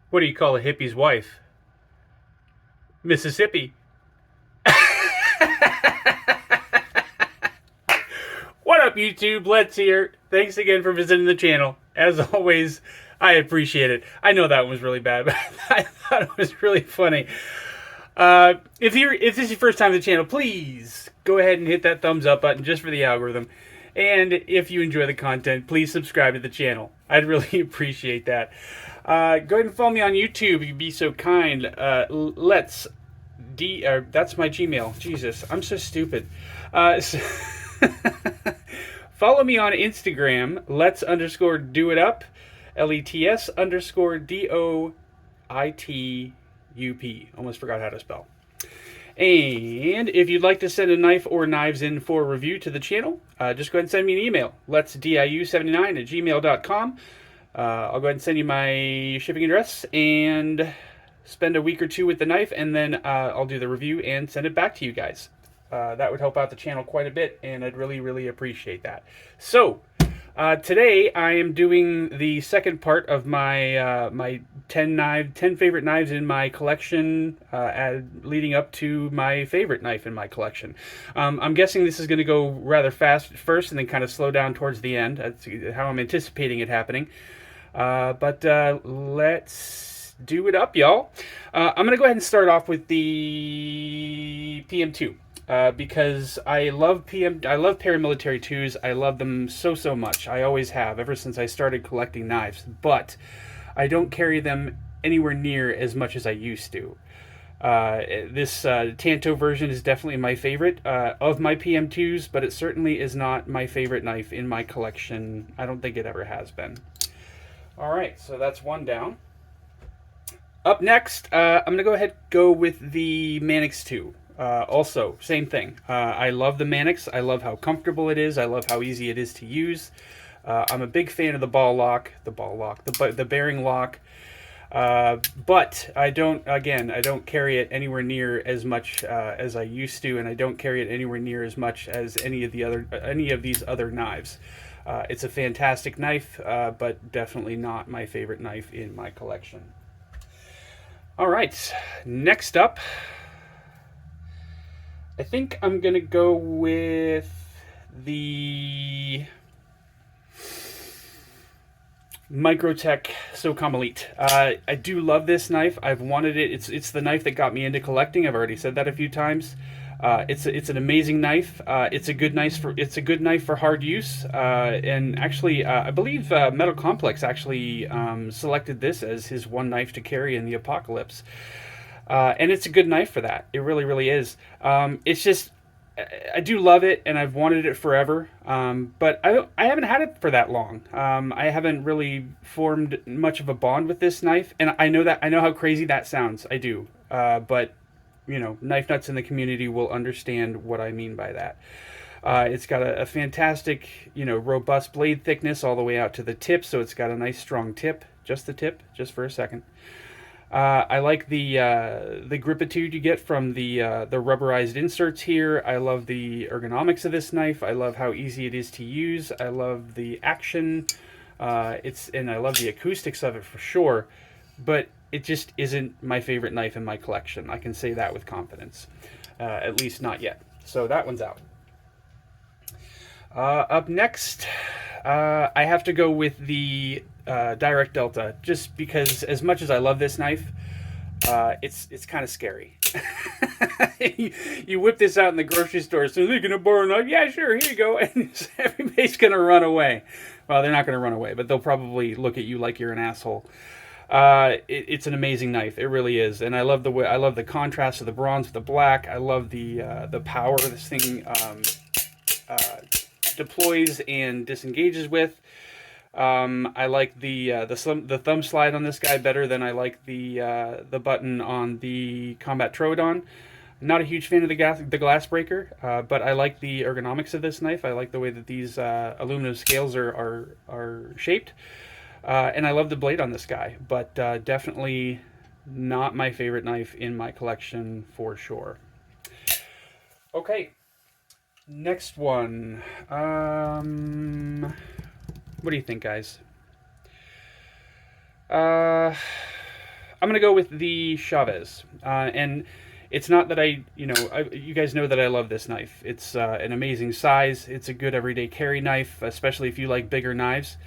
What do you call a hippie's wife? Mississippi. What up, YouTube? Let's here. Thanks again for visiting the channel. As always, I appreciate it. I know that one was really bad, but I thought it was really funny. If this is your first time to the channel, please go ahead and hit that thumbs up button just for the algorithm. And if you enjoy the content, please subscribe to the channel. I'd really appreciate that. Go ahead and follow me on YouTube if you'd be so kind. That's my Gmail. Jesus, I'm so stupid. Follow me on Instagram, let's_do-it-up, LETS_DOITUP. Almost forgot how to spell. And if you'd like to send a knife or knives in for review to the channel, just go ahead and send me an email. letsdiu79@gmail.com. I'll go ahead and send you my shipping address and spend a week or two with the knife, and then I'll do the review and send it back to you guys. That would help out the channel quite a bit, and I'd really, really appreciate that. So, today I am doing the second part of my my 10 favorite knives in my collection, leading up to my favorite knife in my collection. I'm guessing this is going to go rather fast at first and then kind of slow down towards the end. That's how I'm anticipating it happening. But let's do it up, y'all. I'm going to go ahead and start off with the PM2. Because I love paramilitary 2s. I love them so much. I always have, ever since I started collecting knives. But I don't carry them anywhere near as much as I used to. This Tanto version is definitely my favorite of my PM2s, but it certainly is not my favorite knife in my collection. I don't think it ever has been. Alright, so that's one down. Up next, I'm going to go ahead and go with the MANIX 2. Also, same thing. I love the MANIX. I love how comfortable it is. I love how easy it is to use. I'm a big fan of the the bearing lock. But I don't carry it anywhere near as much as I used to, and I don't carry it anywhere near as much as any of these other knives. It's a fantastic knife, but definitely not my favorite knife in my collection. All right, next up, I think I'm going to go with the Microtech Socom Elite. I do love this knife. I've wanted it. It's the knife that got me into collecting. I've already said that a few times. It's an amazing knife. It's a good knife for hard use. And actually, I believe Metal Complex actually selected this as his one knife to carry in the apocalypse. And it's a good knife for that. It really, really is. It's just, I do love it, and I've wanted it forever. But I haven't had it for that long. I haven't really formed much of a bond with this knife, and I know how crazy that sounds. I do. But you know, knife nuts in the community will understand what I mean by that. It's got a fantastic, robust blade thickness all the way out to the tip, so it's got a nice strong tip. Just the tip, just for a second. I like the gripitude you get from the rubberized inserts here. I love the ergonomics of this knife. I love how easy it is to use. I love the action. And I love the acoustics of it for sure. But it just isn't my favorite knife in my collection. I can say that with confidence. At least not yet. So that one's out. Up next, I have to go with the DIRAC Delta, just because as much as I love this knife, it's kind of scary. You whip this out in the grocery store, so they're going to borrow a knife? Yeah, sure, here you go. And everybody's going to run away. Well, they're not going to run away, but they'll probably look at you like you're an asshole. It's an amazing knife. It really is, and I love the contrast of the bronze with the black. I love the power this thing deploys and disengages with. I like the thumb slide on this guy better than I like the button on the Combat Troodon. Not a huge fan of the glass breaker, but I like the ergonomics of this knife. I like the way that these aluminum scales are shaped. And I love the blade on this guy, but definitely not my favorite knife in my collection for sure. Okay, next one. What do you think, guys? I think I'm going to go with the MILLITARY. It's the knife that got me into collecting. I've already said that a few times. I do love this knife. I love paramilitary 2s. I love them so much. I have wanted it forever. But you know, knife nuts in the community will understand what I mean by that. It's what do you think, guys? I'm going to go with the Chavez. And it's not that you guys know that I love this knife. It's an amazing size. It's a good everyday carry knife, especially if you like bigger knives.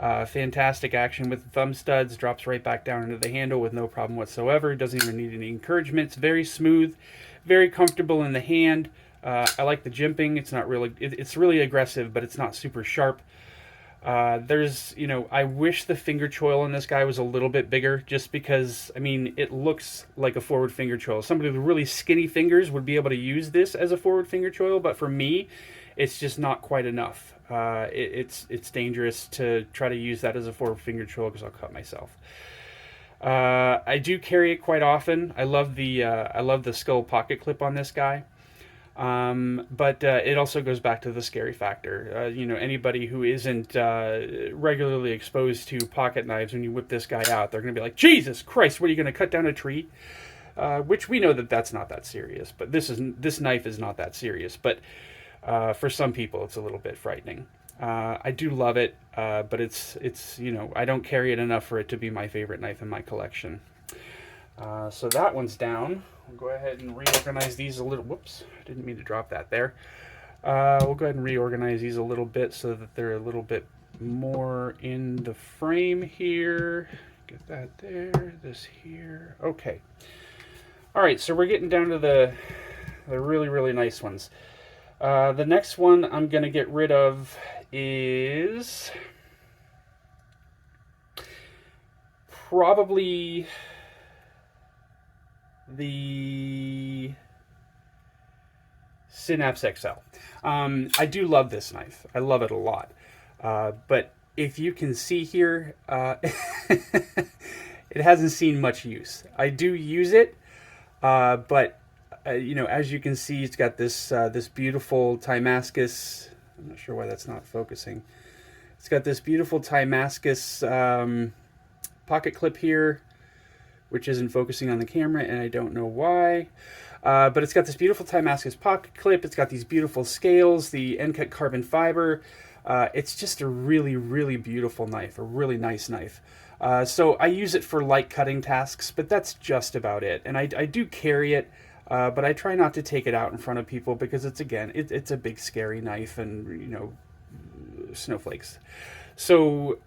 Fantastic action with the thumb studs. Drops right back down into the handle with no problem whatsoever. Doesn't even need any encouragement. It's very smooth, very comfortable in the hand. I like the jimping. It's not really, it's really aggressive, but it's not super sharp. I wish the finger choil on this guy was a little bit bigger, just because, I mean, it looks like a forward finger choil. Somebody with really skinny fingers would be able to use this as a forward finger choil, but for me, it's just not quite enough. It's dangerous to try to use that as a forward finger choil because I'll cut myself. I do carry it quite often. I love the skull pocket clip on this guy. But it also goes back to the scary factor. Anybody who isn't regularly exposed to pocket knives, when you whip this guy out, they're going to be like, Jesus Christ, what are you going to cut down a tree? Which we know that that's not that serious, but this knife is not that serious. But for some people, it's a little bit frightening. I do love it, but it's I don't carry it enough for it to be my favorite knife in my collection. So that one's down. We'll go ahead and reorganize these a little. Whoops, I didn't mean to drop that there. We'll go ahead and reorganize these a little bit so that they're a little bit more in the frame here. Get that there, this here. Okay. All right, so we're getting down to the really, really nice ones. The next one I'm going to get rid of is probably the Synapse XL. I do love this knife. I love it a lot. But if you can see here, it hasn't seen much use. I do use it, but as you can see, it's got this beautiful Damascus. I'm not sure why that's not focusing. It's got this beautiful Damascus pocket clip here, which isn't focusing on the camera, and I don't know why. But it's got this beautiful Damascus pocket clip. It's got these beautiful scales, the end-cut carbon fiber. It's just a really, really beautiful knife, a really nice knife. So I use it for light cutting tasks, but that's just about it. And I do carry it, but I try not to take it out in front of people because it's a big, scary knife and, snowflakes. So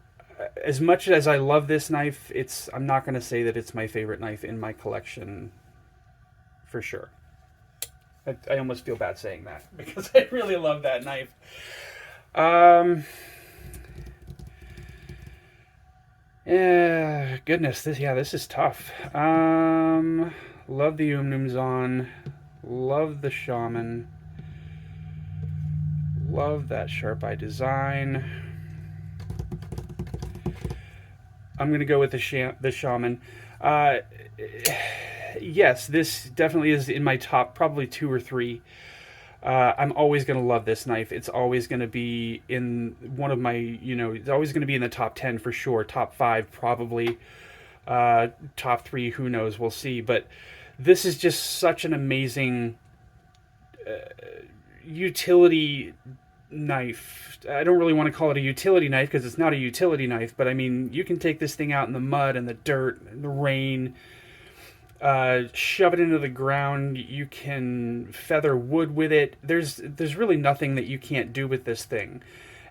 as much as I love this knife, I'm not going to say that it's my favorite knife in my collection, for sure. I almost feel bad saying that because I really love that knife. Yeah, goodness, this is tough. Love the UMNUMZAAN, love the Shaman, love that sharp eye design. I'm going to go with the Shaman. Yes, this definitely is in my top, probably 2 or 3. I'm always going to love this knife. It's always going to be in one of my, it's always going to be in the top 10 for sure. Top 5 probably. Top 3, who knows? We'll see. But this is just such an amazing utility knife. I don't really want to call it a utility knife because it's not a utility knife, but I mean, you can take this thing out in the mud and the dirt and the rain, shove it into the ground. You can feather wood with it. There's really nothing that you can't do with this thing.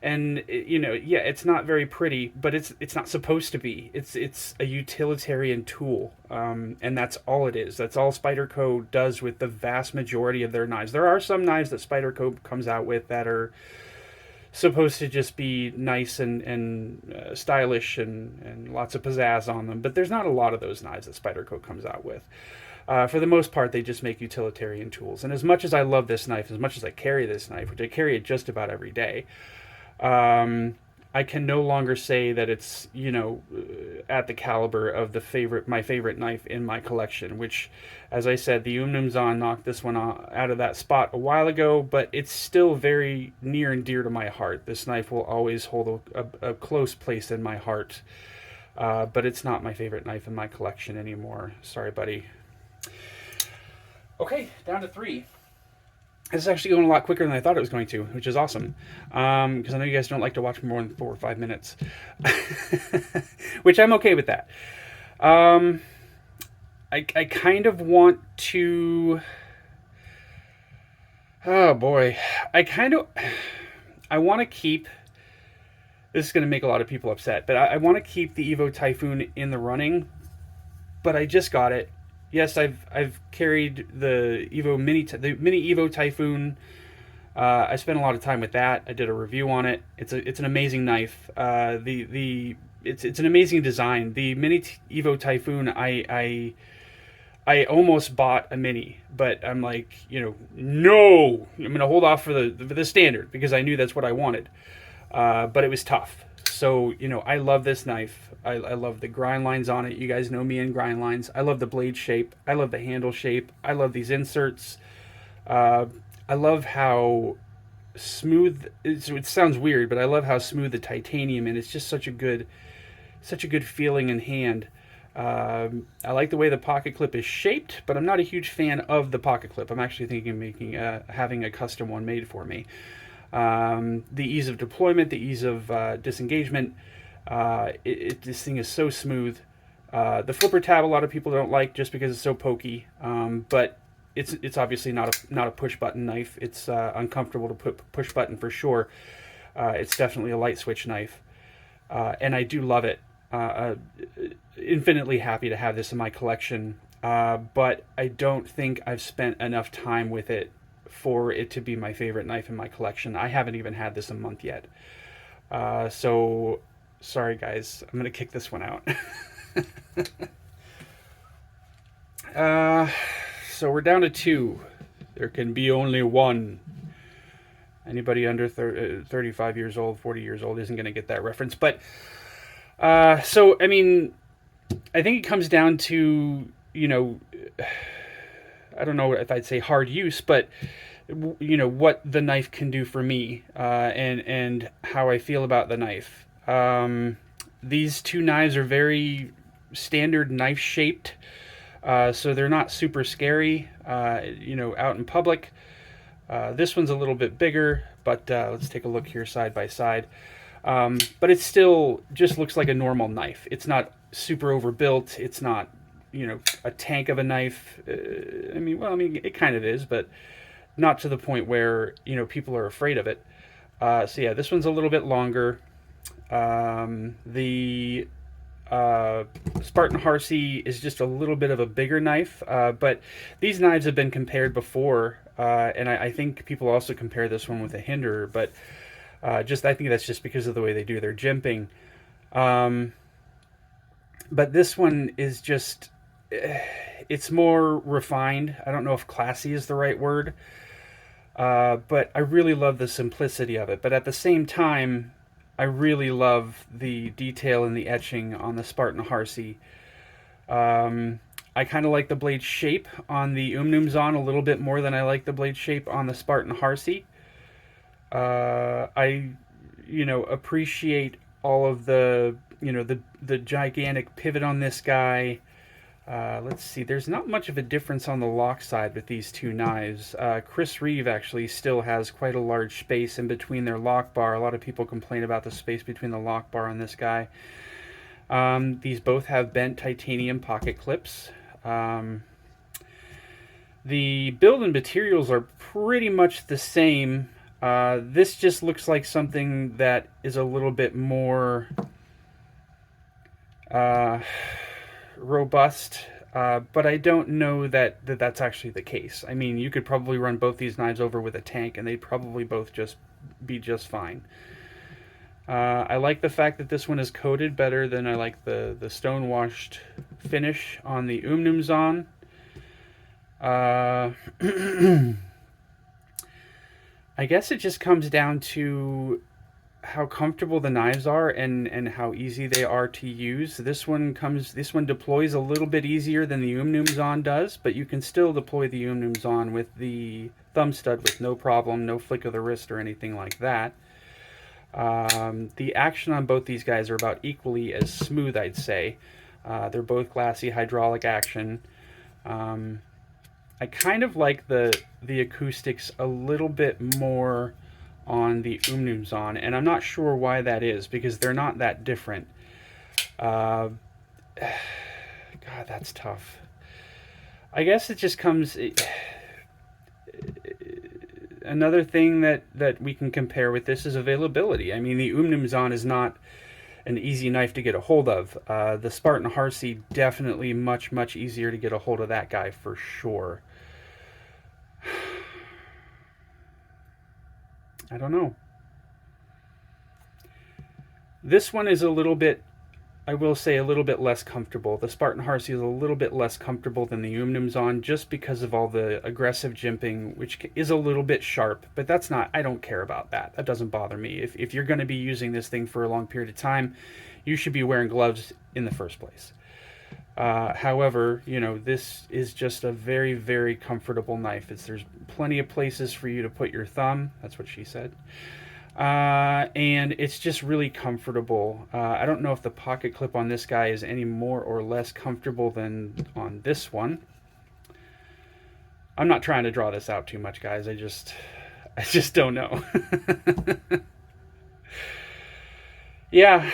And it's not very pretty, but it's not supposed to be. It's a utilitarian tool, and that's all it is. That's all Spyderco does with the vast majority of their knives. There are some knives that Spyderco comes out with that are supposed to just be nice and stylish and lots of pizzazz on them, but there's not a lot of those knives that Spyderco comes out with. For the most part, they just make utilitarian tools. And as much as I love this knife, as much as I carry this knife, which I carry it just about every day, I can no longer say that it's, at the caliber of my favorite knife in my collection, which, as I said, the UMNUMZAAN knocked this one out of that spot a while ago, but it's still very near and dear to my heart. This knife will always hold a close place in my heart, but it's not my favorite knife in my collection anymore. Sorry, buddy. Okay, down to 3. This is actually going a lot quicker than I thought it was going to, which is awesome. Because I know you guys don't like to watch more than 4 or 5 minutes. Which I'm okay with that. I kind of want to... Oh boy. I want to keep... This is going to make a lot of people upset, but I want to keep the Evo Typhoon in the running, but I just got it. Yes, I've carried the mini Evo Typhoon. I spent a lot of time with that. I did a review on it. It's an amazing knife. It's an amazing design. The mini Evo Typhoon, I almost bought a mini, but I'm like, no, I'm gonna hold off for the standard because I knew that's what I wanted. But it was tough. So, I love this knife. I love the grind lines on it. You guys know me in grind lines. I love the blade shape. I love the handle shape. I love these inserts. I love how smooth, it sounds weird, but I love how smooth the titanium is. It's just such a good feeling in hand. I like the way the pocket clip is shaped, but I'm not a huge fan of the pocket clip. I'm actually thinking of having a custom one made for me. The ease of deployment, the ease of disengagement, this thing is so smooth. The flipper tab a lot of people don't like just because it's so pokey, but it's obviously not a push button knife. It's uncomfortable to put push button for sure. It's definitely a light switch knife, and I do love it. Infinitely happy to have this in my collection, but I don't think I've spent enough time with it for it to be my favorite knife in my collection. I haven't even had this a month yet. So, sorry guys, I'm going to kick this one out. So we're down to 2. There can be only 1. Anybody under 35 years old, 40 years old isn't going to get that reference. But, so, I mean, I think it comes down to, I don't know if I'd say hard use, but what the knife can do for me, and how I feel about the knife. These 2 knives are very standard knife shaped, so they're not super scary, out in public. This one's a little bit bigger, but let's take a look here side by side. But it still just looks like a normal knife. It's not super overbuilt. It's not a tank of a knife. It kind of is, but not to the point where, people are afraid of it. So yeah, this one's a little bit longer. The Spartan HARSEY is just a little bit of a bigger knife, but these knives have been compared before, and I think people also compare this one with a Hinderer, but I think that's just because of the way they do their jimping. But this one is just... it's more refined. I don't know if classy is the right word, but I really love the simplicity of it. But at the same time, I really love the detail and the etching on the Spartan HARSEY. I kind of like the blade shape on the UMNUMZAAN a little bit more than I like the blade shape on the Spartan HARSEY. I appreciate all of the the gigantic pivot on this guy. Let's see, there's not much of a difference on the lock side with these 2 knives. REEVE actually still has quite a large space in between their lock bar. A lot of people complain about the space between the lock bar on this guy. These both have bent titanium pocket clips. The build and materials are pretty much the same. This just looks like something that is a little bit more robust, but I don't know that's actually the case. I mean, you could probably run both these knives over with a tank and they'd probably both be just fine. I like the fact that this one is coated better than I like the stone-washed finish on the UMNUMZAAN. I guess it just comes down to how comfortable the knives are and how easy they are to use. This one deploys a little bit easier than the UMNUMZAAN does, but you can still deploy the UMNUMZAAN with the thumb stud with no problem, no flick of the wrist or anything like that. The action on both these guys are about equally as smooth, I'd say. They're both glassy hydraulic action. I kind of like the acoustics a little bit more on the UMNUMZAAN, and I'm not sure why that is, because they're not that different. God, that's tough. I guess it just comes... another thing that we can compare with this is availability. I mean, the UMNUMZAAN is not an easy knife to get a hold of. The Spartan HARSEY, definitely much, much easier to get a hold of that guy for sure. I don't know. This one is a little bit, I will say, a little bit less comfortable. The Spartan HARSEY is a little bit less comfortable than the UMNUMZAAN just because of all the aggressive jimping, which is a little bit sharp, but that's not, I don't care about that. That doesn't bother me. If you're going to be using this thing for a long period of time, you should be wearing gloves in the first place. However, you know, this is just a very, very comfortable knife. There's plenty of places for you to put your thumb. That's what she said. And it's just really comfortable. I don't know if the pocket clip on this guy is any more or less comfortable than on this one. I'm not trying to draw this out too much, guys. I just don't know. Yeah,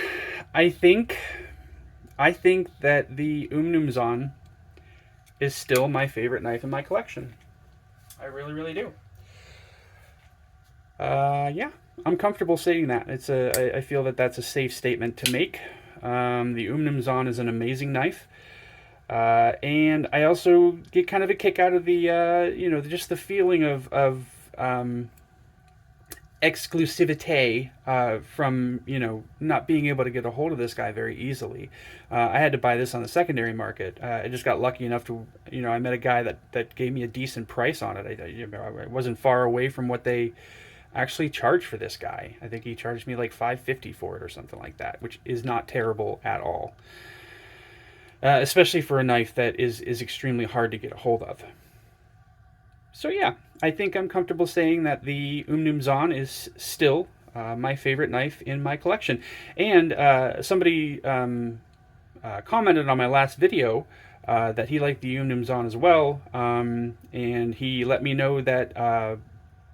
I think that the UMNUMZAAN is still my favorite knife in my collection. I really, really do. Yeah, I'm comfortable saying that. I feel that that's a safe statement to make. The UMNUMZAAN is an amazing knife. And I also get kind of a kick out of the, you know, just the feeling of exclusivity from, you know, not being able to get a hold of this guy very easily. I had to buy this on the secondary market. I just got lucky enough to, you know, I met a guy that gave me a decent price on it. I wasn't far away from what they actually charged for this guy. I think he charged me like $5.50 for it or something like that, which is not terrible at all. Especially for a knife that is extremely hard to get a hold of. So yeah, I think I'm comfortable saying that the UMNUMZAAN is still my favorite knife in my collection. And somebody commented on my last video that he liked the UMNUMZAAN as well, and he let me know that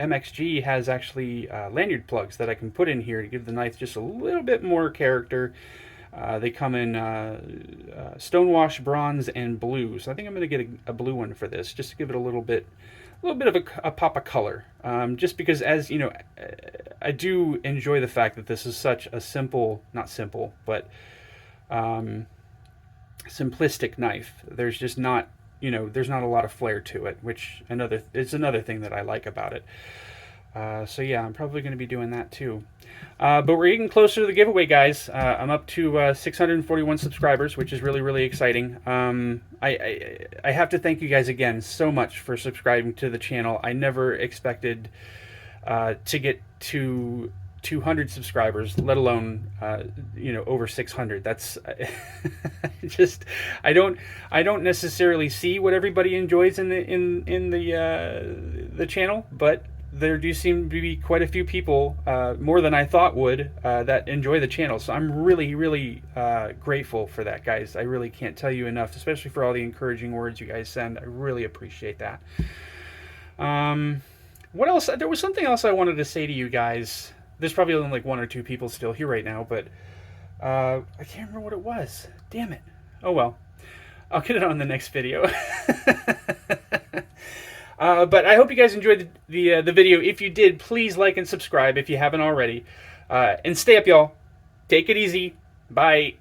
MXG has actually lanyard plugs that I can put in here to give the knife just a little bit more character. They come in stonewash, bronze, and blue. So I think I'm going to get a blue one for this, just to give it a little bit of a pop of color. Just because, as you know, I do enjoy the fact that this is such a simple, not simple, but simplistic knife. There's just not, you know, there's not a lot of flair to it, which it's another thing that I like about it. So yeah, I'm probably going to be doing that too. But we're getting closer to the giveaway, guys. I'm up to 641 subscribers, which is really, really exciting. I have to thank you guys again so much for subscribing to the channel. I never expected to get to 200 subscribers, let alone you know, over 600. That's just I don't necessarily see what everybody enjoys in the channel, but there do seem to be quite a few people, more than I thought would, that enjoy the channel. So I'm really, really grateful for that, guys. I really can't tell you enough, especially for all the encouraging words you guys send. I really appreciate that. What else? There was something else I wanted to say to you guys. There's probably only like one or two people still here right now, but I can't remember what it was. Damn it. Oh well. I'll get it on the next video. But I hope you guys enjoyed the video. If you did, please like and subscribe if you haven't already. And stay up, y'all. Take it easy. Bye.